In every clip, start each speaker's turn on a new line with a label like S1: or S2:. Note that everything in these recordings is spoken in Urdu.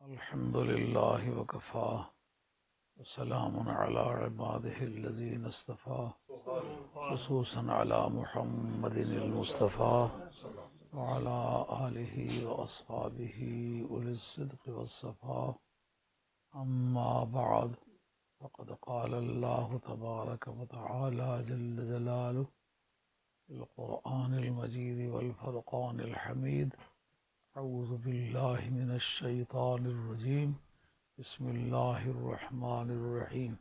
S1: الحمد لله وكفى وسلام على عباده الذين اصطفى خصوصا على محمد المصطفى وعلى آله وأصحابه أولي الصدق والصفاء. أما بعد، فقد قال الله تبارك وتعالى جل جلاله في القرآن المجيد والفرقان الحميد: أعوذ بالله من الشيطان الرجيم، بسم الله الرحمن الرحيم.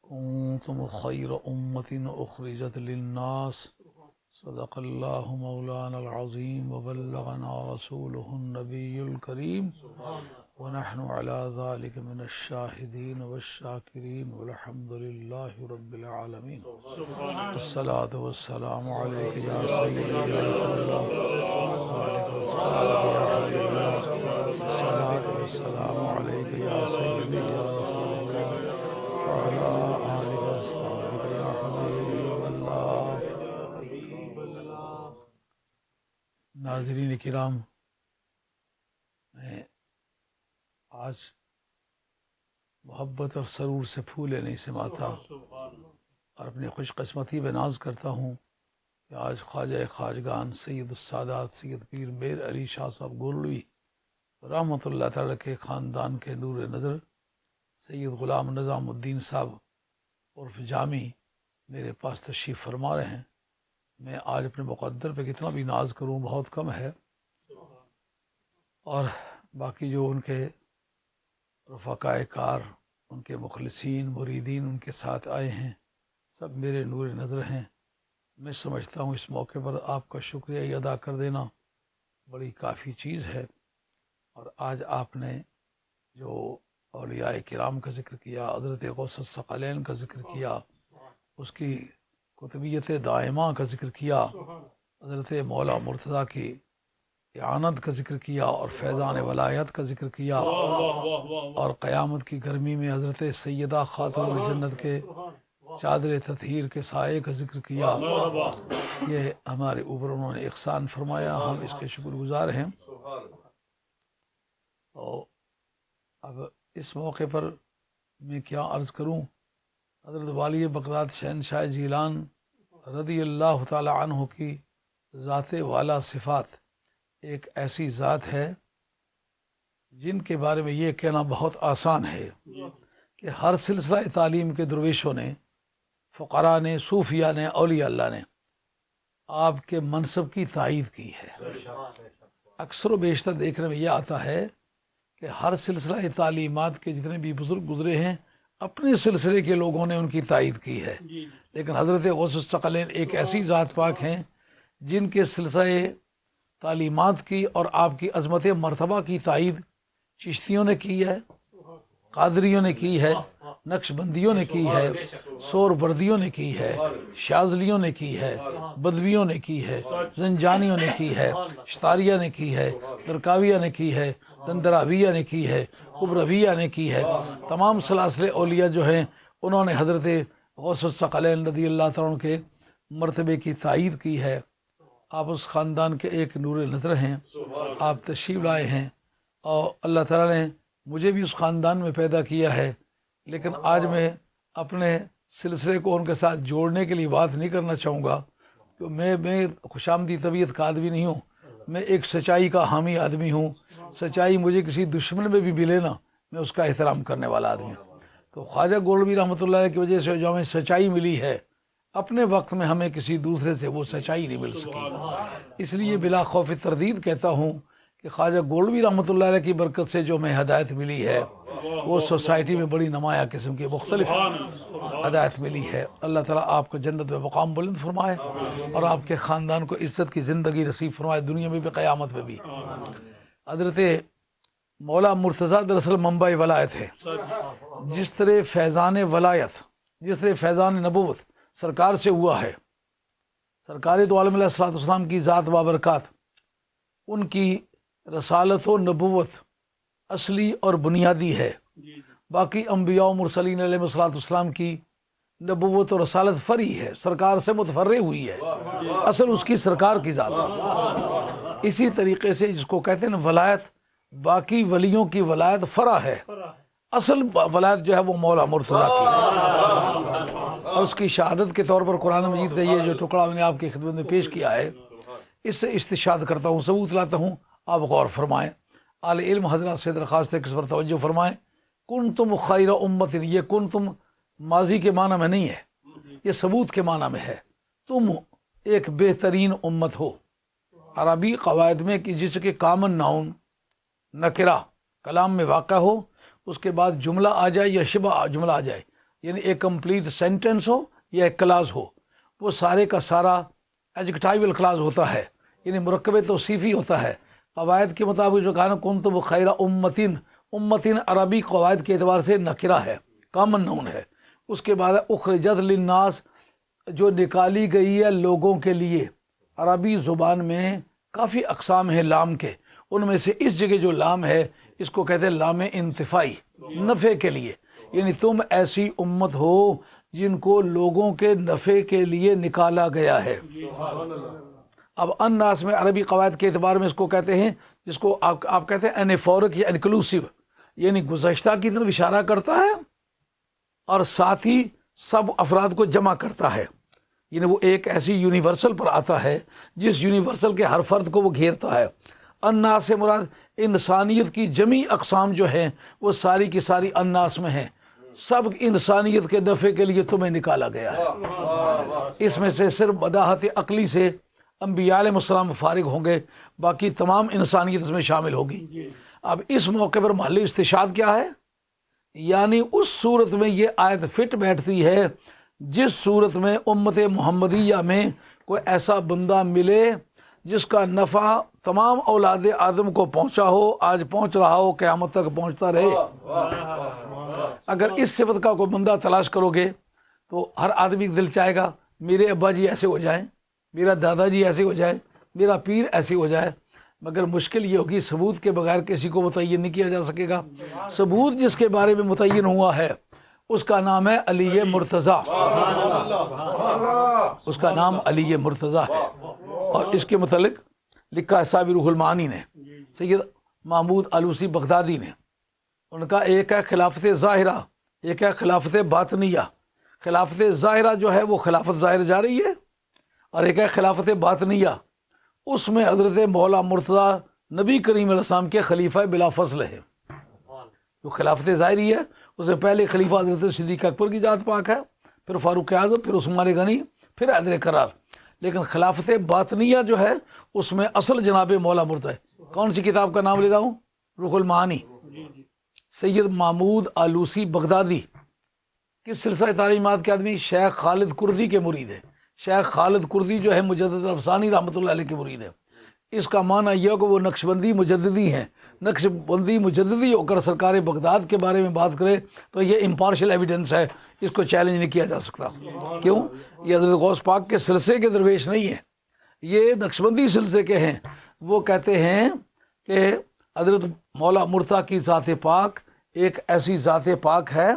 S1: كنتم خير أمة أخرجت للناس، صدق الله مولانا العظيم وبلغنا رسوله النبي الكريم، ونحن على ذلك من الشاهدين والشاكرين، والحمد لله رب العالمين. الصلاة والسلام عليك يا سيدي يا رسول الله، وعليك الصلاة يا حبيب الله. الصلاة والسلام عليك يا سيدي يا رسول الله، وعلى آلك وأصحابك يا حبيب الله. ناظرین کرام، میں آج محبت اور سرور سے پھولے نہیں سماتا اور اپنی خوش قسمتی پہ ناز کرتا ہوں کہ آج خواجہ خواجگان سید السادات سید پیر میر علی شاہ صاحب گولوی رحمۃ اللہ تعالی کے خاندان کے نور نظر سید غلام نظام الدین صاحب عرف جامی میرے پاس تشریف فرما رہے ہیں. میں آج اپنے مقدر پہ کتنا بھی ناز کروں بہت کم ہے، اور باقی جو ان کے رفقائے کار، ان کے مخلصین مریدین ان کے ساتھ آئے ہیں، سب میرے نور نظر ہیں. میں سمجھتا ہوں اس موقع پر آپ کا شکریہ ادا کر دینا بڑی کافی چیز ہے. اور آج آپ نے جو اولیاء کرام کا ذکر کیا، حضرت غوث الثقلین کا ذکر کیا، اس کی قطبیت دائمہ کا ذکر کیا، حضرت مولا مرتضیٰ کی اعانت کا ذکر کیا، اور فیضان ولایت کا ذکر کیا، اور قیامت کی گرمی میں حضرت سیدہ خاتون جنت کے چادر تطہیر کے سائے کا ذکر کیا. یہ ہمارے اوپر انہوں نے احسان فرمایا، ہم اس کے شکر گزار ہیں. تو اب اس موقع پر میں کیا عرض کروں. حضرت والی بغداد شہنشاہ جیلان رضی اللہ تعالی عنہ کی ذات والا صفات ایک ایسی ذات ہے جن کے بارے میں یہ کہنا بہت آسان ہے کہ ہر سلسلہ تعلیم کے درویشوں نے، فقراء نے، صوفیاء نے، اولیاء اللہ نے آپ کے منصب کی تائید کی ہے. اکثر و بیشتر دیکھنے میں یہ آتا ہے کہ ہر سلسلہ تعلیمات کے جتنے بھی بزرگ گزرے ہیں اپنے سلسلے کے لوگوں نے ان کی تائید کی ہے، لیکن حضرت غوث الثقلین ایک ایسی ذات پاک ہیں جن کے سلسلہ تعلیمات کی اور آپ کی عظمت مرتبہ کی تائید چشتیوں نے کی ہے، قادریوں نے کی ہے، نقش بندیوں نے کی ہے، سور بردیوں نے کی ہے، شاذلیوں نے کی ہے، بدویوں نے کی ہے، زنجانیوں نے کی ہے، شتاریہ نے کی ہے، درکاویہ نے کی ہے، دندراویہ نے کی ہے، قبرویہ نے کی ہے. تمام سلاسل اولیاء جو ہیں انہوں نے حضرت غوث الثقلین رضی اللہ تعالیٰ عنہ کے مرتبے کی تائید کی ہے. آپ اس خاندان کے ایک نور نظر ہیں، آپ تشریف لائے ہیں، اور اللہ تعالیٰ نے مجھے بھی اس خاندان میں پیدا کیا ہے. لیکن آج میں اپنے سلسلے کو ان کے ساتھ جوڑنے کے لیے بات نہیں کرنا چاہوں گا، کہ میں خوش آمدی طبیعت کا آدمی نہیں ہوں. میں ایک سچائی کا حامی آدمی ہوں. سچائی مجھے کسی دشمن میں بھی ملے نا، میں اس کا احترام کرنے والا آدمی ہوں. تو خواجہ گولوی رحمۃ اللہ علیہ کی وجہ سے جو ہمیں سچائی ملی ہے، اپنے وقت میں ہمیں کسی دوسرے سے وہ سچائی نہیں مل سکی. اس لیے بلا خوف تردید کہتا ہوں کہ خواجہ گولوی رحمۃ اللہ علیہ کی برکت سے جو ہمیں ہدایت ملی ہے، وہ سوسائٹی میں بڑی نمایاں قسم کی مختلف ہدایت ملی ہے. اللہ تعالیٰ آپ کو جنت میں مقام بلند فرمائے، اور آپ کے خاندان کو عزت کی زندگی نصیب فرمائے، دنیا میں بھی قیامت میں بھی. حضرت مولا مرتضیٰ دراصل منبع ولایت ہے. جس طرح فیضان ولایت، جس طرح فیضان نبوت سرکار سے ہوا ہے، سرکار دو عالم علیہ السلام کی ذات بابرکات، ان کی رسالت و نبوت اصلی اور بنیادی ہے. باقی انبیاء و مرسلین علیہ السلام کی نبوت و رسالت فری ہے، سرکار سے متفرع ہوئی ہے، اصل اس کی سرکار کی ذات ہے. اسی طریقے سے جس کو کہتے ہیں ولایت، باقی ولیوں کی ولایت فرع ہے، اصل ولایت جو ہے وہ مولا مرتضیٰ کی ہے، اور اس کی شہادت کے طور پر قرآن مجید کا یہ جو ٹکڑا میں نے آپ کی خدمت میں پیش کیا ہے، اس سے استشہاد کرتا ہوں، ثبوت لاتا ہوں، آپ غور فرمائیں۔ اہل علم حضرات سے درخواست ہے کہ اس پر توجہ فرمائیں۔ کنتم خیر امت، یہ کنتم ماضی کے معنی میں نہیں ہے، یہ ثبوت کے معنی میں ہے۔ تم ایک بہترین امت ہو۔ عربی قواعد میں کہ جس کے کامن ناؤن نکرہ کلام میں واقع ہو، اس کے بعد جملہ آ جائے یا شبہ جملہ آ جائے، یعنی ایک کمپلیٹ سینٹنس ہو یا ایک کلاز ہو، وہ سارے کا سارا ایڈجیکٹائیول کلاز ہوتا ہے، یعنی مرکب توصیفی ہوتا ہے۔ قواعد کے مطابق جو کہا نا کنتم خیر امتن، امتن عربی قواعد کے اعتبار سے نکرہ ہے، کامن ناؤن ہے۔ اس کے بعد اخرجت للناس، جو نکالی گئی ہے لوگوں کے لیے۔ عربی زبان میں کافی اقسام ہیں لام کے، ان میں سے اس جگہ جو لام ہے اس کو کہتے ہیں لام انتفاعی، نفع کے لیے، یعنی تم ایسی امت ہو جن کو لوگوں کے نفع کے لیے نکالا گیا ہے۔ اب الناس میں عربی قواعد کے اعتبار میں اس کو کہتے ہیں، جس کو آپ کہتے ہیں انیفورک یا انکلوسیو، یعنی گزشتہ کی طرف اشارہ کرتا ہے اور ساتھ ہی سب افراد کو جمع کرتا ہے، یعنی وہ ایک ایسی یونیورسل پر آتا ہے جس یونیورسل کے ہر فرد کو وہ گھیرتا ہے۔ الناس سے مراد انسانیت کی جمیع اقسام جو ہیں وہ ساری کی ساری الناس میں ہیں، سب انسانیت کے نفع کے لیے تمہیں نکالا گیا ہے۔ اس میں سے صرف بداحت عقلی سے انبیاء علیہ السلام فارغ ہوں گے، باقی تمام انسانیت اس میں شامل ہوگی۔ اب اس موقع پر محل استشہاد کیا ہے؟ یعنی اس صورت میں یہ آیت فٹ بیٹھتی ہے جس صورت میں امت محمدیہ میں کوئی ایسا بندہ ملے جس کا نفع تمام اولاد آدم کو پہنچا ہو، آج پہنچ رہا ہو، قیامت تک پہنچتا رہے۔ اگر اس صفت کا کوئی بندہ تلاش کرو گے تو ہر آدمی دل چاہے گا میرے ابا جی ایسے ہو جائیں، میرا دادا جی ایسے ہو جائے، میرا پیر ایسے ہو جائے، مگر مشکل یہ ہوگی ثبوت کے بغیر کسی کو متعین نہیں کیا جا سکے گا۔ ثبوت جس کے بارے میں متعین ہوا ہے اس کا نام ہے علی مرتضیٰ، اس کا نام علی مرتضیٰ ہے، اور اس کے متعلق لکھا ہے صاحب روح المعانی نے، سید محمود آلوسی بغدادی نے۔ ان کا ایک ہے خلافت ظاہرہ، ایک ہے خلافت باطنیہ۔ خلافت ظاہرہ جو ہے وہ خلافت ظاہر جا رہی ہے، اور ایک ہے خلافت باطنیہ، اس میں حضرت مولا مرتضیٰ نبی کریم علیہ السلام کے خلیفہ بلا فضل ہے۔ جو خلافت ظاہری ہے اس میں پہلے خلیفہ حضرت صدیق اکبر کی ذات پاک ہے، پھر فاروق اعظم، پھر عثمان غنی، پھر حیدر قرار۔ لیکن خلافت باطنیہ جو ہے اس میں اصل جناب مولا مرتضیٰ ہے۔ کون سی کتاب کا نام لے رہا ہوں؟ روح المعانی، سید محمود آلوسی بغدادی۔ کس سلسلہ تعلیمات کے آدمی؟ شیخ خالد کرزی کے مرید ہے۔ شیخ خالد کرزی جو ہے مجدد افسانی رحمۃ اللہ علیہ کے مرید ہے۔ اس کا معنی یہ کہ وہ نقش بندی مجددی ہیں، نقش بندی مجددی ہو کر سرکار بغداد کے بارے میں بات کرے تو یہ امپارشل ایویڈنس ہے، اس کو چیلنج نہیں کیا جا سکتا۔ کیوں؟ یہ حضرت غوث پاک کے سلسلے کے درویش نہیں ہیں، یہ نقش بندی سلسلے کے ہیں۔ وہ کہتے ہیں کہ حضرت مولا مرتضیٰ کی ذات پاک ایک ایسی ذات پاک ہے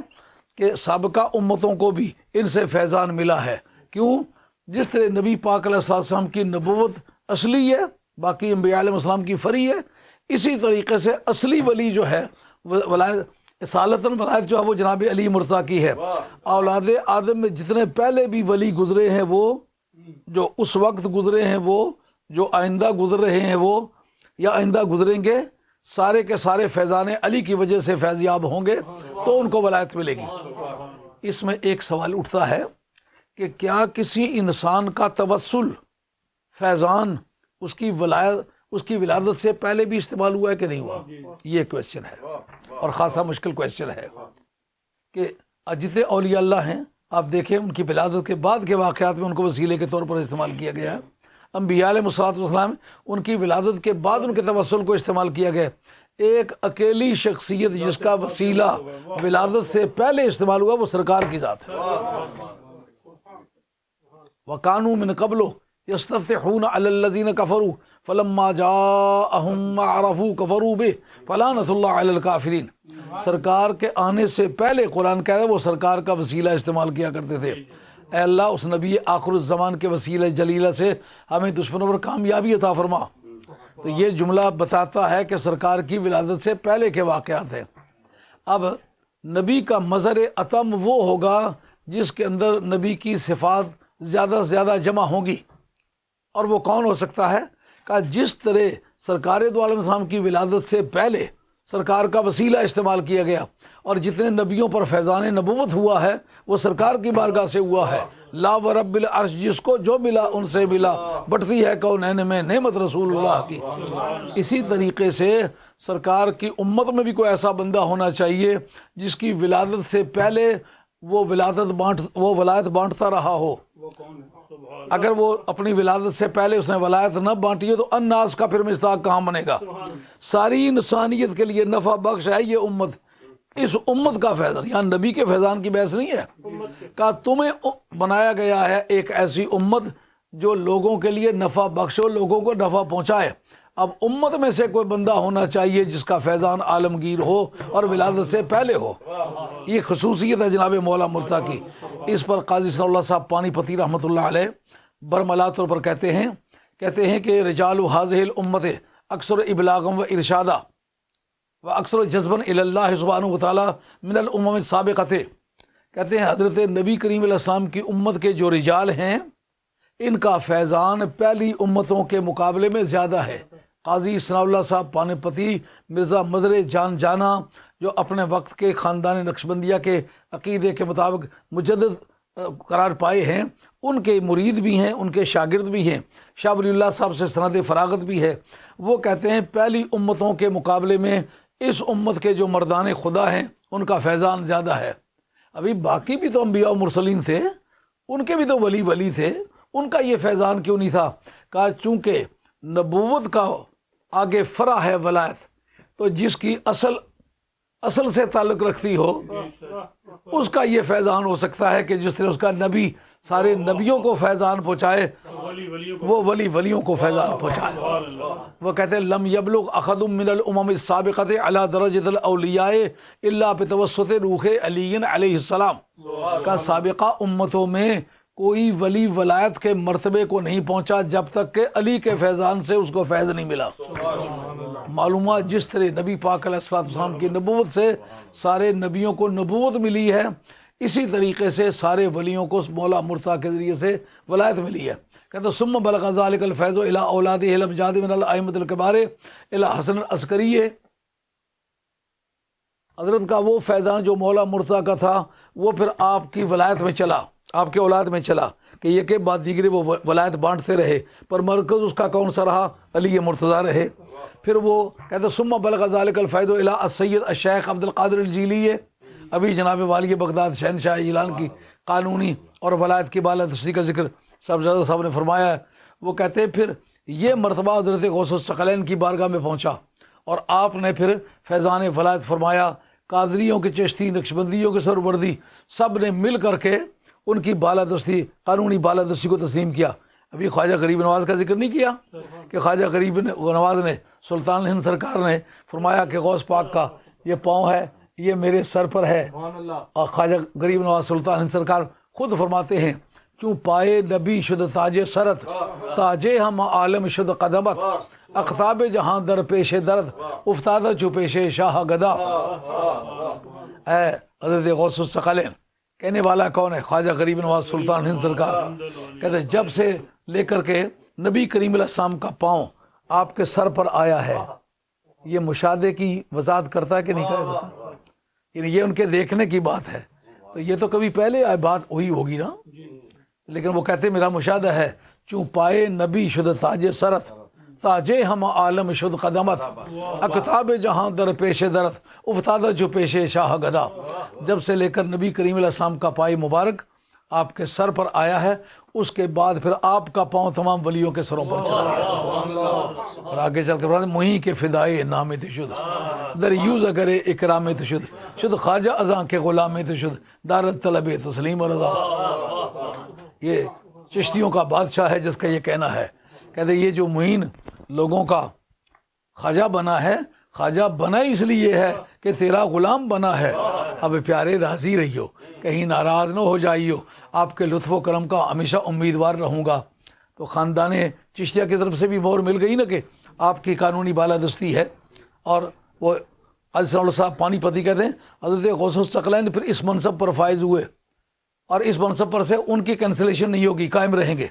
S1: کہ سابقہ امتوں کو بھی ان سے فیضان ملا ہے۔ کیوں؟ جس طرح نبی پاک علیہ السلام کی نبوت اصلی ہے، باقی انبیاء علیہ السلام کی فری ہے، اسی طریقے سے اصلی ولی جو ہے ولایت اصالتاً ولایت جو ہے وہ جناب علی مرتضیٰ کی ہے۔ اولاد آدم میں جتنے پہلے بھی ولی گزرے ہیں، وہ جو اس وقت گزرے ہیں، وہ جو آئندہ گزر رہے ہیں، وہ یا آئندہ گزریں گے، سارے کے سارے فیضان علی کی وجہ سے فیضیاب ہوں گے تو ان کو ولایت ملے گی۔ اس میں ایک سوال اٹھتا ہے کہ کیا کسی انسان کا توسل فیضان اس کی ولادت سے پہلے بھی استعمال ہوا ہے کہ نہیں ہوا؟ یہ کویسچن ہے، اور خاصا مشکل کویسچن ہے کہ جتنے اولیاء اللہ ہیں آپ دیکھیں ان کی ولادت کے بعد کے واقعات میں ان کو وسیلے کے طور پر استعمال کیا گیا ہے۔ انبیاء علیہ السلام ان کی ولادت کے بعد ان کے توسل کو استعمال کیا گیا۔ ایک اکیلی شخصیت جس کا وسیلہ ولادت سے پہلے استعمال ہوا وہ سرکار کی ذات ہے۔ وَكَانُوا مِن قَبْلُ يَسْتَفْتِحُونَ عَلَى الَّذِينَ كَفَرُوا فَلَمَّا جَاءَهُم مَّا عَرَفُوا كَفَرُوا بِهِ فَلَعْنَةُ اللَّهِ عَلَى الْكَافِرِينَ۔ سرکار کے آنے سے پہلے قرآن کہتا ہے وہ سرکار کا وسیلہ استعمال کیا کرتے تھے۔ اے اللہ اس نبی آخر الزمان کے وسیلہ جلیلہ سے ہمیں دشمنوں پر کامیابی عطا فرما۔ تو یہ جملہ بتاتا ہے کہ سرکار کی ولادت سے پہلے کے واقعات ہیں۔ اب نبی کا مظہر اتم وہ ہوگا جس کے اندر نبی کی صفات زیادہ سے زیادہ جمع ہوں گی، اور وہ کون ہو سکتا ہے؟ کہ جس طرح سرکار دو عالم السلام کی ولادت سے پہلے سرکار کا وسیلہ استعمال کیا گیا، اور جتنے نبیوں پر فیضان نبوت ہوا ہے وہ سرکار کی بارگاہ سے ہوا ہے۔ لا ورب العرش، جس کو جو ملا ان سے ملا، بٹتی ہے کونین میں نعمت رسول اللہ کی۔ اسی طریقے سے سرکار کی امت میں بھی کوئی ایسا بندہ ہونا چاہیے جس کی ولادت سے پہلے وہ ولایت بانٹتا رہا ہو۔ اگر وہ اپنی ولادت سے پہلے اس نے ولایت نہ بانٹی ہے تو الناس کا پھر مصداق کہاں بنے گا؟ ساری انسانیت کے لیے نفع بخش ہے یہ امت۔ اس امت کا فیضان، یہاں نبی کے فیضان کی بحث نہیں ہے، کہ تمہیں بنایا گیا ہے ایک ایسی امت جو لوگوں کے لیے نفع بخش ہو، لوگوں کو نفع پہنچائے۔ اب امت میں سے کوئی بندہ ہونا چاہیے جس کا فیضان عالمگیر ہو اور ولادت سے پہلے ہو۔ یہ خصوصیت ہے جناب مولا مرتضیٰ کی۔ اس پر قاضی صلی اللہ صاحب پانی پتی رحمۃ اللہ علیہ برملا طور پر کہتے ہیں کہ رجال حاضح الامت اکثر ابلاغم و ارشادہ و اکثر جذباً الی اللہ سبحانہ وتعالی من الامم السابقۃ۔ کہتے ہیں حضرت نبی کریم علیہ السلام کی امت کے جو رجال ہیں ان کا فیضان پہلی امتوں کے مقابلے میں زیادہ ہے۔ قاضی ثناء اللہ صاحب پانی پتی مرزا مظہر جان جانا، جو اپنے وقت کے خاندان نقشبندیہ کے عقیدے کے مطابق مجدد قرار پائے ہیں، ان کے مرید بھی ہیں، ان کے شاگرد بھی ہیں، شاہ ولی اللہ صاحب سے سند فراغت بھی ہے۔ وہ کہتے ہیں پہلی امتوں کے مقابلے میں اس امت کے جو مردان خدا ہیں ان کا فیضان زیادہ ہے۔ ابھی باقی بھی تو انبیاء و مرسلین تھے، ان کے بھی تو ولی تھے، ان کا یہ فیضان کیوں نہیں تھا؟ کہا چونکہ نبوت کا آگے فرع ہے ولایت، تو جس کی اصل سے تعلق رکھتی ہو اس کا یہ فیضان ہو سکتا ہے کہ جس طرح اس کا نبی سارے نبیوں کو فیضان پہنچائے، وہ ولیوں کو فیضان پہنچائے۔ وہ کہتے ہیں لم یبلغ احد من الامم السابقۃ علی درجۃ الاولیاء الا بتوسط روح علی علیہ السلام۔ کا سابقہ امتوں میں کوئی ولی ولایت کے مرتبے کو نہیں پہنچا جب تک کہ علی کے فیضان سے اس کو فیض نہیں ملا۔ معلومات جس طرح نبی پاک علیہ السلام کی نبوت سے سارے نبیوں کو نبوت ملی ہے، اسی طریقے سے سارے ولیوں کو مولا مرتضیٰ کے ذریعے سے ولایت ملی ہے۔ کہتے ثم بلغ ذلک الفیض الی اولادہ الابجاد من الائمۃ الکبار الی حسن العسکری۔ حضرت کا وہ فیضان جو مولا مرتضیٰ کا تھا وہ پھر آپ کی ولایت میں چلا، آپ کے اولاد میں چلا، کہ یہ کے بعد دیگرے وہ ولایت بانٹتے رہے، پر مرکز اس کا کون سا رہا؟ علی مرتضیٰ رہے۔ پھر وہ کہتے ثم بلغ ذلک الفیض الی السید الشیخ عبد القادر الجیلی۔ ابھی جناب والی بغداد شہنشاہ جیلان کی قانونی اور ولایت کی بالادستی کا ذکر صاحب نے فرمایا ہے۔ وہ کہتے ہیں پھر یہ مرتبہ حضرت غوث الثقلین کی بارگاہ میں پہنچا اور آپ نے پھر فیضان ولایت فرمایا۔ قادریوں کے چشتی، نقشبندیوں کے سروردی، سب نے مل کر کے ان کی بالادستی، قانونی بالادستی کو تسلیم کیا۔ ابھی خواجہ غریب نواز کا ذکر نہیں کیا کہ خواجہ غریب نواز نے، سلطان ہند سرکار نے فرمایا کہ غوث پاک کا یہ پاؤں ہے، یہ میرے سر پر ہے۔ اور خواجہ غریب نواز سلطان ہند سرکار خود فرماتے ہیں چوں پائے نبی شد تاج سرت، تاجے ہم عالم شد قدمت، اقطاب جہاں در پیش درد، افتادہ چو پیش شاہ گدا۔ اے حضرت غوث الثقلین، کہنے والا کون ہے؟ خواجہ غریب نواز سلطان ہند سرکار۔ کہتے جب سے لے کر کے نبی کریم علیہ السلام کا پاؤں آپ کے سر پر آیا ہے، یہ مشاہدے کی وضاحت کرتا ہے کہ نہیں کرتا؟ یعنی یہ ان کے دیکھنے کی بات ہے، تو یہ تو کبھی پہلے بات ہوئی ہوگی نا، لیکن وہ کہتے میرا مشاہدہ ہے چوں پائے نبی شد تاج سرت، تاجے ہم عالم شد قدمت، اقطاب جہاں در پیش درت، افتادہ جو پیش شاہ گدا۔ جب سے لے کر نبی کریم علیہ السلام کا پائے مبارک آپ کے سر پر آیا ہے، اس کے بعد پھر آپ کا پاؤں تمام ولیوں کے سروں پر چلا گیا۔ اور آگے چل کر مہی کے فدائے نام تشد، در یوز اگر اکرام تشد، شد خواجہ ازاں کے غلام تشد، دارت طلب تسلیم و رضا۔ یہ چشتیوں کا بادشاہ ہے جس کا یہ کہنا ہے۔ کہتے یہ جو معین لوگوں کا خواجہ بنا ہے، خواجہ بنا اس لیے ہے کہ تیرا غلام بنا ہے، اب پیارے راضی رہیو، کہیں ناراض نہ ہو جائیو، آپ کے لطف و کرم کا ہمیشہ امیدوار رہوں گا۔ تو خاندان چشتیہ کی طرف سے بھی مہر مل گئی نا کہ آپ کی قانونی بالادستی ہے. اور وہ حضرت صاحب پانی پتی کہتے ہیں حضرت غوث الثقلین پھر اس منصب پر فائز ہوئے اور اس منصب پر سے ان کی کینسلیشن نہیں ہوگی, قائم رہیں گے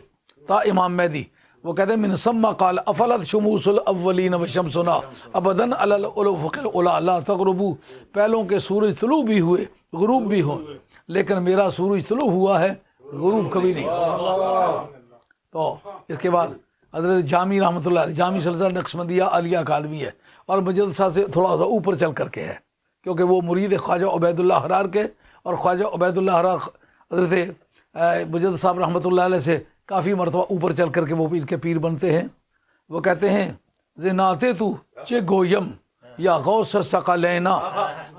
S1: تا امام مہدی. وہ کہتے ہیں من ثم قال افلت شموس الاولین وشمسنا ابدا علی الافق الاعلی لا تغربوا, پہلوں کے سورج طلوع بھی ہوئے غروب بھی ہوں لیکن میرا سورج طلوع ہوا ہے غروب کبھی نہیں. تو اس کے بعد حضرت جامی رحمۃ اللہ علیہ, جامی سلسلہ نقشبندیہ عالیہ اکادمی ہے اور مجدد صاحب سے تھوڑا سا اوپر چل کر کے ہے کیونکہ وہ مرید خواجہ عبید اللہ حرار کے, اور خواجہ عبید اللہ حرار حضرت مجدد صاحب رحمۃ اللہ علیہ سے کافی مرتبہ اوپر چل کر کے وہ پیر کے پیر بنتے ہیں. وہ کہتے ہیں زناتے تو چے گویم یا غوث ثقلینا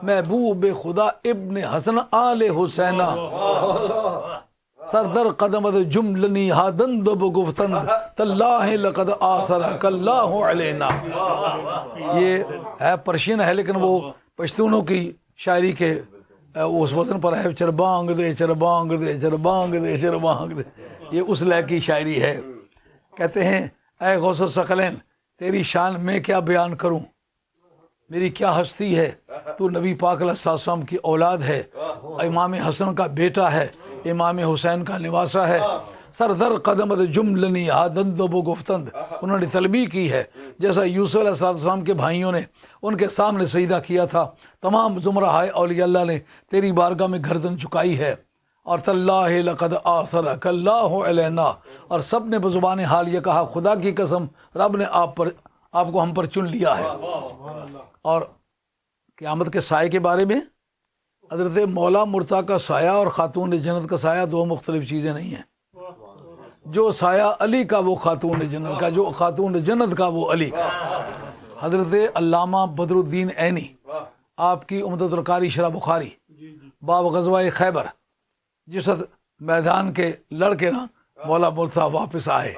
S1: محبوب خدا ابن حسن آل حسینہ سردر قدمت جملنی ہادند بگفتند تاللہ لقد آثرک اللہ علینا. یہ ہے پرشین ہے لیکن وہ پشتونوں کی شاعری کے اس وزن پر ہے, چربانگ دے چربانگ دے چربانگ دے چربانگ دے, یہ اس لے کی شاعری ہے. کہتے ہیں اے غوث الثقلین تیری شان میں کیا بیان کروں, میری کیا ہستی ہے, تو نبی پاک علیہ السلام کی اولاد ہے, امام حسن کا بیٹا ہے, امام حسین کا نواسا ہے. سردر قدمت جملنی ہادند و گفتند, انہوں نے طلبی کی ہے جیسا یوسف علیہ السلام کے بھائیوں نے ان کے سامنے سجدہ کیا تھا. تمام زمرہ اولیاء اللہ نے تیری بارگاہ میں گردن چکائی ہے. اور تاللہ لقد آثرک اللہ علینا, اور سب نے بزبان حال یہ کہا خدا کی قسم رب نے آپ کو ہم پر چن لیا ہے. اور قیامت کے سائے کے بارے میں حضرت مولا مرتضیٰ کا سایہ اور خاتون جنت کا سایہ دو مختلف چیزیں نہیں ہیں. جو سایہ علی کا وہ خاتون جنت کا, جو خاتون جنت کا وہ علی کا. حضرت علامہ بدر الدین عینی آپ کی عمدۃ القاری شرح بخاری باب غزوہ خیبر جس وقت میدان کے لڑکے نا مولا مرتضیٰ واپس آئے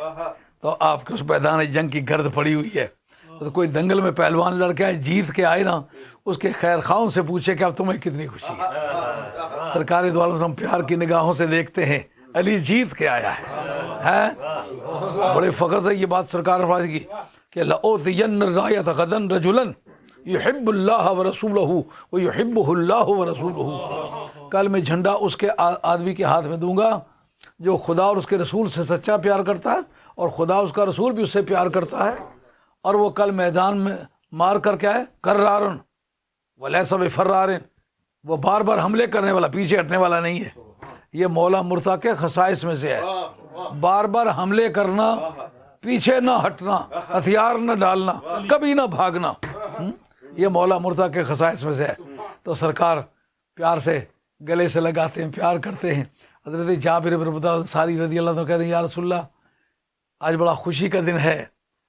S1: تو آپ کے اس میدان جنگ کی گرد پڑی ہوئی ہے. تو کوئی دنگل میں پہلوان لڑکا ہے جیت کے آئے نا, اس کے خیر خواہوں سے پوچھے کہ اب تمہیں کتنی خوشی ہے. سرکار دو عالم ہم پیار کی نگاہوں سے دیکھتے ہیں, علی جیت کے آیا ہے. بڑے فخر سے یہ بات سرکار نے فرمائی کی کہ لأوتین الرایۃ غدا رجلا یحب اللہ ورسولہ ویحبہ اللہ ورسولہ, کل میں جھنڈا اس کے آدمی کے ہاتھ میں دوں گا جو خدا اور اس کے رسول سے سچا پیار کرتا ہے اور خدا اس کا رسول بھی اس سے پیار کرتا ہے. اور وہ کل میدان میں مار کر کے آئے کرارن ولیس بفرارن, وہ بار بار حملے کرنے والا پیچھے ہٹنے والا نہیں ہے. یہ مولا مرتضیٰ کے خصائص میں سے ہے, بار بار حملے کرنا, پیچھے نہ ہٹنا, ہتھیار نہ ڈالنا, کبھی نہ بھاگنا, یہ مولا مرتضیٰ کے خصائص میں سے ہے. تو سرکار پیار سے گلے سے لگاتے ہیں, پیار کرتے ہیں. حضرت جابر بن عبداللہ انصاری رضی اللہ عنہ کہتے ہیں یا رسول اللہ آج بڑا خوشی کا دن ہے,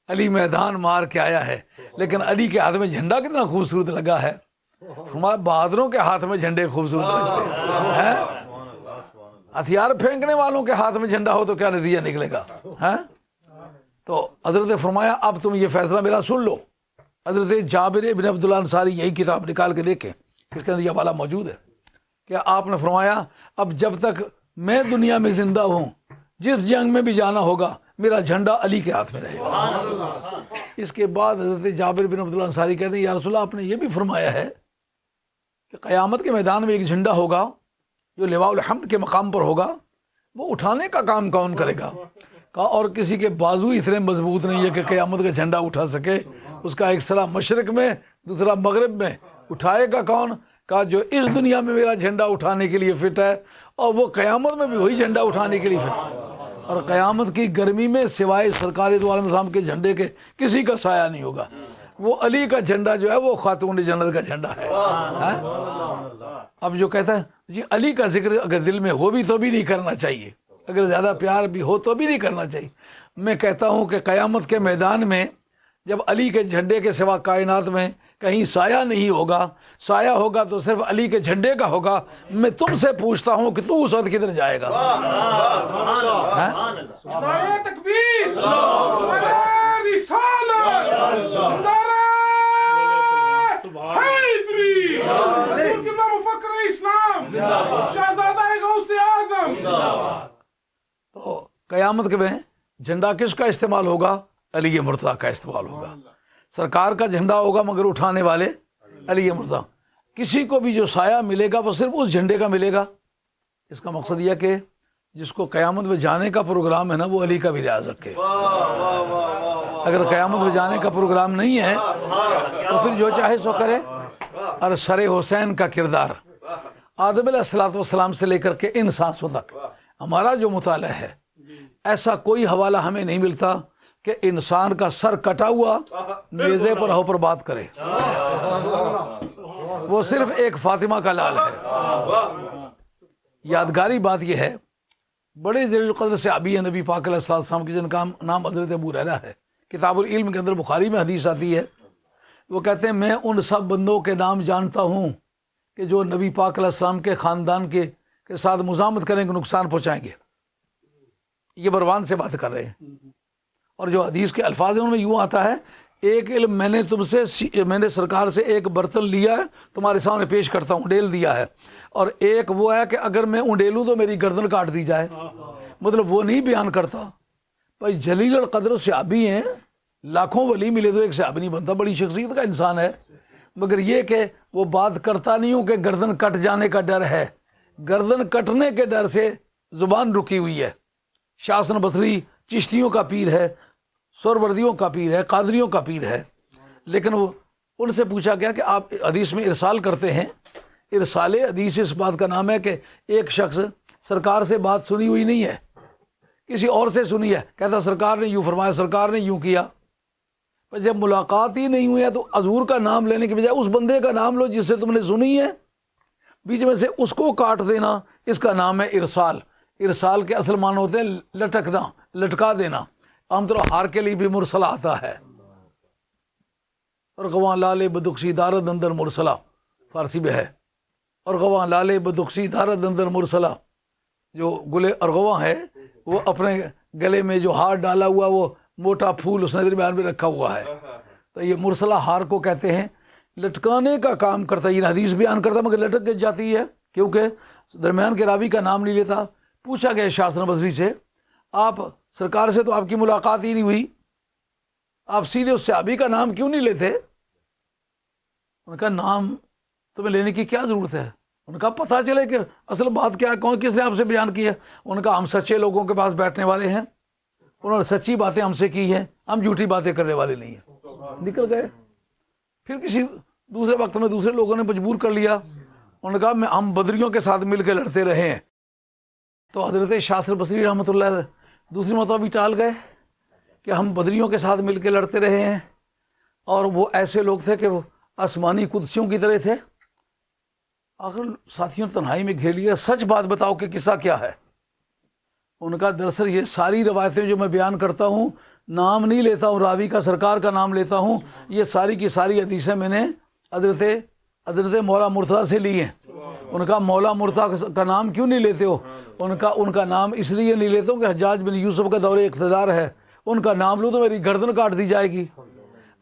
S1: علی میدان مار کے آیا ہے لیکن علی کے ہاتھ میں جھنڈا کتنا خوبصورت لگا ہے. ہمارے بہادروں کے ہاتھ میں جھنڈے خوبصورت لگتے ہیں, ہتھیار پھینکنے والوں کے ہاتھ میں جھنڈا ہو تو کیا نتیجہ نکلے گا. تو حضرت نے فرمایا اب تم یہ فیصلہ میرا سن لو. حضرت جابر بن عبداللہ انصاری یہی کتاب نکال کے دیکھیں, اس کے اندر یہ حوالہ موجود ہے کہ آپ نے فرمایا اب جب تک میں دنیا میں زندہ ہوں جس جنگ میں بھی جانا ہوگا میرا جھنڈا علی کے ہاتھ میں رہے گا. اس کے بعد حضرت جابر بن عبداللہ انصاری کہتے ہیں یا رسول اللہ آپ نے یہ بھی فرمایا ہے کہ قیامت کے میدان میں ایک جھنڈا ہوگا جو لواء الحمد کے مقام پر ہوگا, وہ اٹھانے کا کام کون کرے گا. کہا اور کسی کے بازو اتنے مضبوط نہیں ہے کہ قیامت کا جھنڈا اٹھا سکے, اس کا ایک سرا مشرق میں دوسرا مغرب میں, اٹھائے گا کون. کہا جو اس دنیا میں میرا جھنڈا اٹھانے کے لیے فٹ ہے اور وہ قیامت میں بھی وہی جھنڈا اٹھانے کے لیے فٹ ہے. اور قیامت کی گرمی میں سوائے سرکار دو عالم السلام کے جھنڈے کے کسی کا سایہ نہیں ہوگا. وہ علی کا جھنڈا جو ہے وہ خاتون جنت کا جھنڈا ہے. اب جو کہتا ہے جی علی کا ذکر اگر دل میں ہو بھی تو بھی نہیں کرنا چاہیے, اگر زیادہ پیار بھی ہو تو بھی نہیں کرنا چاہیے. میں کہتا ہوں کہ قیامت کے میدان میں جب علی کے جھنڈے کے سوا کائنات میں کہیں سایہ نہیں ہوگا, سایہ ہوگا تو صرف علی کے جھنڈے کا ہوگا. میں تم سے پوچھتا ہوں کہ تو اس وقت کدھر جائے گا.
S2: نعرہ تکبیر, نعرہ رسالت, نعرہ حیدری, حضور قبلہ مفکر اسلام, شہزادہ غوث اعظم.
S1: تو قیامت کے میں جھنڈا کس کا استعمال ہوگا؟ علی مرتضیٰ کا استعمال ہوگا. سرکار کا جھنڈا ہوگا مگر اٹھانے والے علی مرزا. کسی کو بھی جو سایہ ملے گا وہ صرف اس جھنڈے کا ملے گا. اس کا مقصد یہ کہ جس کو قیامت میں جانے کا پروگرام ہے نا وہ علی کا بھی لحاظ رکھے. اگر قیامت میں جانے کا پروگرام نہیں ہے تو پھر جو چاہے سو کرے. اور سر حسین کا کردار آدم علیہ السلام سے لے کر کے ان سانسوں تک ہمارا جو مطالعہ ہے، ایسا کوئی حوالہ ہمیں نہیں ملتا کہ انسان کا سر کٹا ہوا نیزے پر ہو پر بات کرے. وہ صرف ایک فاطمہ کا لال ہے. یادگاری بات یہ ہے، بڑے جلیل القدر سے ابی نبی پاک علیہ السلام کی جن کا نام حضرت ابو ہریرہ ہے، کتاب العلم کے اندر بخاری میں حدیث آتی ہے. وہ کہتے ہیں میں ان سب بندوں کے نام جانتا ہوں کہ جو نبی پاک علیہ السلام کے خاندان کے ساتھ مزاحمت کریں گے، نقصان پہنچائیں گے. یہ بروان سے بات کر رہے ہیں. اور جو حدیث کے الفاظ ہیں ان میں یوں آتا ہے، ایک علم میں نے سرکار سے ایک برتن لیا ہے، تمہارے سامنے پیش کرتا ہوں، اونڈیل دیا ہے. اور ایک وہ ہے کہ اگر میں اونڈیلوں تو میری گردن کاٹ دی جائے. مطلب وہ نہیں بیان کرتا. بھائی جلیل القدر صحابی ہیں، لاکھوں ولی ملے تو ایک صحابی نہیں بنتا. بڑی شخصیت کا انسان ہے، مگر یہ کہ وہ بات کرتا نہیں ہوں کہ گردن کٹ جانے کا ڈر ہے. گردن کٹنے کے ڈر سے زبان رکی ہوئی ہے. شاہ حسن بصری چشتیوں کا پیر ہے، سوروردیوں کا پیر ہے، قادریوں کا پیر ہے. لیکن وہ ان سے پوچھا گیا کہ آپ حدیث میں ارسال کرتے ہیں. ارسال حدیث اس بات کا نام ہے کہ ایک شخص سرکار سے بات سنی ہوئی نہیں ہے، کسی اور سے سنی ہے، کہتا سرکار نے یوں فرمایا، سرکار نے یوں کیا. جب ملاقات ہی نہیں ہوئی ہے تو حضور کا نام لینے کی بجائے اس بندے کا نام لو جس سے تم نے سنی ہے. بیچ میں سے اس کو کاٹ دینا، اس کا نام ہے ارسال. ارسال کے اصل معنی ہوتے ہیں لٹکنا، لٹکا دینا. عام طور ہار کے لیے بھی مرسلہ آتا ہے. اور گواں لال بدخشی دارد اندر مرسلہ فارسی میں ہے. اور گواں لال بدخشی دارد اندر مرسلہ، جو گلے ارغواں ہے وہ اپنے گلے میں جو ہار ڈالا ہوا وہ موٹا پھول اس نے درمیان میں رکھا ہوا ہے. تو یہ مرسلہ ہار کو کہتے ہیں. لٹکانے کا کام کرتا ہے. یہ حدیث بیان کرتا مگر لٹک کے جاتی ہے کیونکہ درمیان کے راوی کا نام نہیں لیتا. پوچھا گیا شاہ حسن بصری سے، آپ سرکار سے تو آپ کی ملاقات ہی نہیں ہوئی، آپ سیدھے اس صحابی کا نام کیوں نہیں لیتے؟ ان کا نام تمہیں لینے کی کیا ضرورت ہے؟ ان کا پتہ چلے کہ اصل بات کیا ہے، کون کس نے آپ سے بیان کی ہے. ان کا ہم سچے لوگوں کے پاس بیٹھنے والے ہیں، انہوں نے سچی باتیں ہم سے کی ہیں، ہم جھوٹی باتیں کرنے والے نہیں ہیں. نکل گئے. پھر کسی دوسرے وقت میں دوسرے لوگوں نے مجبور کر لیا. انہوں نے کہا ہم بدریوں کے ساتھ مل کے لڑتے رہے ہیں. تو حضرت شاہ حسن بصری رحمۃ اللہ علیہ دوسری مرتبہ بھی ٹال گئے کہ ہم بدریوں کے ساتھ مل کے لڑتے رہے ہیں، اور وہ ایسے لوگ تھے کہ وہ آسمانی قدسیوں کی طرح تھے. آخر ساتھیوں تنہائی میں گھیر لیا، سچ بات بتاؤ کہ قصہ کیا ہے. ان کا دراصل یہ ساری روایتیں جو میں بیان کرتا ہوں نام نہیں لیتا ہوں، راوی کا سرکار کا نام لیتا ہوں. یہ ساری کی ساری حدیثیں میں نے حضرت مولا مرتضیٰ سے لی ہیں. ان کا مولا مرتضیٰ کا نام کیوں نہیں لیتے ہو؟ ان کا نام اس لیے نہیں لیتا ہوں کہ حجاج بن یوسف کا دور اقتدار ہے، ان کا نام لوں تو میری گردن کاٹ دی جائے گی.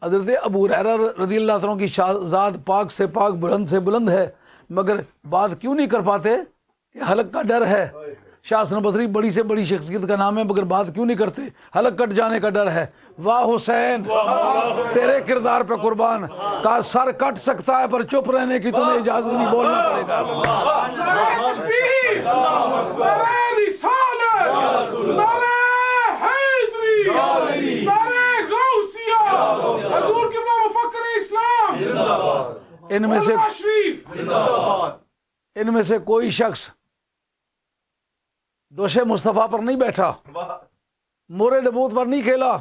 S1: حضرت ابو ہریرہ رضی اللہ عنہ کی ذات پاک سے پاک، بلند سے بلند ہے، مگر بات کیوں نہیں کر پاتے کہ حلق کا ڈر ہے. شاہ حسن بصری بڑی سے بڑی شخصیت کا نام ہے مگر بات کیوں نہیں کرتے؟ حلق کٹ جانے کا ڈر ہے. واہ حسین تیرے کردار پہ قربان، کا سر کٹ سکتا ہے پر چپ رہنے کی تمہیں اجازت نہیں، بولنا پڑے گا.
S2: نعرہ تکبیر، نعرہ رسالت، نعرہ حیدری، نعرہ غوثیہ، حضور قبلہ مفکر اسلام،
S1: ان میں سے کوئی شخص دوش مصطفیٰ پر نہیں بیٹھا، مور نبوت پر نہیں کھیلا.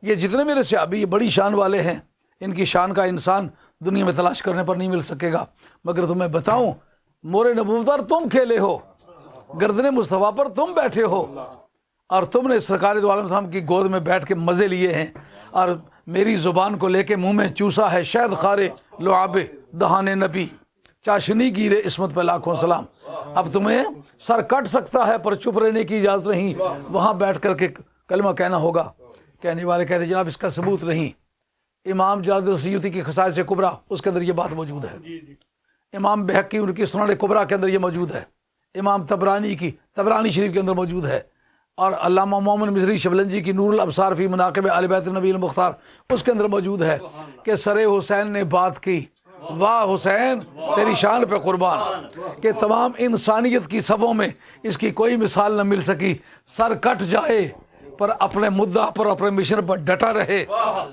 S1: یہ جتنے میرے صحابی یہ بڑی شان والے ہیں، ان کی شان کا انسان دنیا میں تلاش کرنے پر نہیں مل سکے گا. مگر تمہیں بتاؤں، مور نبوت پر تم کھیلے ہو، گردن مصطفیٰ پر تم بیٹھے ہو، اور تم نے سرکار دو عالم صاحب کی گود میں بیٹھ کے مزے لیے ہیں، اور میری زبان کو لے کے منہ میں چوسا ہے شہد خارے لعاب دہان نبی، چاشنی گیرے عصمت پہ لاکھوں سلام. اب تمہیں سر کٹ سکتا ہے پر چپ رہنے کی اجازت نہیں، وہاں بیٹھ کر کے کلمہ کہنا ہوگا. کہنے والے کہتے جناب اس کا ثبوت نہیں. امام جلال السیوطی کی خصائص کبریٰ اس کے اندر یہ بات موجود ہے. امام بہقی ان کی سنن کبریٰ کے اندر یہ موجود ہے. امام طبرانی کی طبرانی شریف کے اندر موجود ہے. اور علامہ مومن مصری شبلنجی کی نور الابصار فی مناقب اہل بیت النبی المختار، اس کے اندر موجود ہے کہ سر حسین نے بات کی، واہ حسین تیری شان پہ قربان، کہ تمام انسانیت کی صفوں میں اس کی کوئی مثال نہ مل سکی، سر کٹ جائے پر اپنے مدعا پر اپنے مشن پر ڈٹا رہے،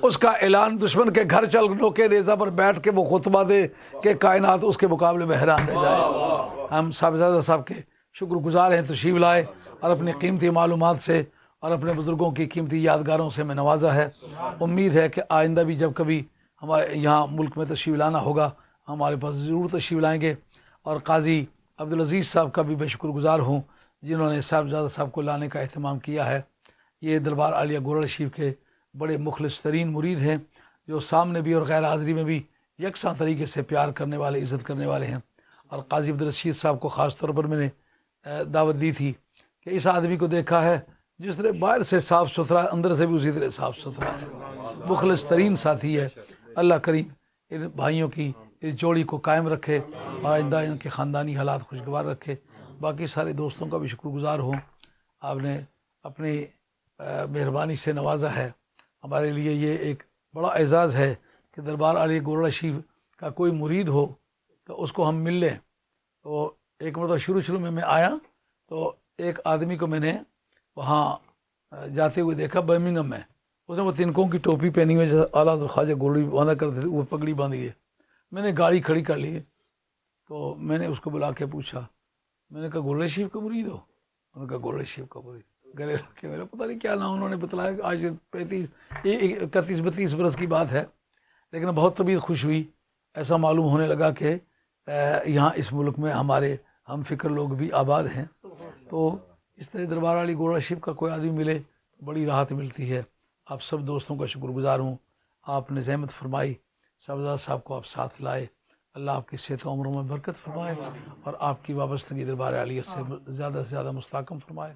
S1: اس کا اعلان دشمن کے گھر چل نوکے ریزہ پر بیٹھ کے وہ خطبہ دے کہ کائنات اس کے مقابلے میں حیران رہ جائے۔ ہم صاحبزادہ صاحب کے شکر گزار ہیں، تشریف لائے اور اپنی قیمتی معلومات سے اور اپنے بزرگوں کی قیمتی یادگاروں سے میں نوازا ہے۔ امید ہے کہ آئندہ بھی جب کبھی ہمارے یہاں ملک میں تشریف لانا ہوگا ہمارے پاس ضرور تشریف لائیں گے، اور قاضی عبدالعزیز صاحب کا بھی میں شکر گزار ہوں جنہوں نے صاحبزادہ صاحب کو لانے کا اہتمام کیا ہے۔ یہ دربار عالیہ گولڑا شریف کے بڑے مخلص ترین مرید ہیں، جو سامنے بھی اور غیر حاضری میں بھی یکساں طریقے سے پیار کرنے والے، عزت کرنے والے ہیں۔ اور قاضی عبدالرشید صاحب کو خاص طور پر میں نے دعوت دی تھی کہ اس آدمی کو دیکھا ہے جس طرح باہر سے صاف ستھرا، اندر سے بھی اسی طرح صاف ستھرا ہے، مخلص ترین ساتھی ہے۔ اللہ کریم ان بھائیوں کی اس جوڑی کو قائم رکھے اور آئندہ ان کے خاندانی حالات خوشگوار رکھے۔ باقی سارے دوستوں کا بھی شکر گزار ہوں، آپ نے اپنی مہربانی سے نوازا ہے۔ ہمارے لیے یہ ایک بڑا اعزاز ہے کہ دربار عالیہ گولڑا شریف کا کوئی مرید ہو تو اس کو ہم مل لیں۔ تو ایک مرتبہ شروع میں آیا تو ایک آدمی کو میں نے وہاں جاتے ہوئے دیکھا برمنگھم میں، اس نے وہ تنکوں کی ٹوپی پہنی ہوئی جیسے اعلیٰ خواجہ گولڑی باندھا کرتے تھے، وہ پگڑی باندھی ہے۔ میں نے گاڑی کھڑی کر لی تو میں نے اس کو بلا کے پوچھا، میں نے کہا گولڑا شریف کا مرید ہو؟ انہوں نے کہا گولڑا شریف کا مرید۔ گلے رکھ کے میرا پتہ نہیں کیا نام انہوں نے بتلایا، آج 31 برس کی بات ہے، لیکن بہت طبیعت خوش ہوئی۔ ایسا معلوم ہونے لگا کہ یہاں اس ملک میں ہمارے ہم فکر لوگ بھی آباد ہیں۔ تو اس طرح دربار عالیہ گولڑا شریف کا کوئی آدمی ملے تو بڑی راحت ملتی ہے۔ آپ سب دوستوں کا شکر گزار ہوں، آپ نے زحمت فرمائی، صاحبزادہ صاحب کو آپ ساتھ لائے، اللہ آپ کی صحت و عمروں میں برکت فرمائے اور آپ کی وابستگی دربار عالیہ سے زیادہ سے زیادہ مستحکم فرمائے۔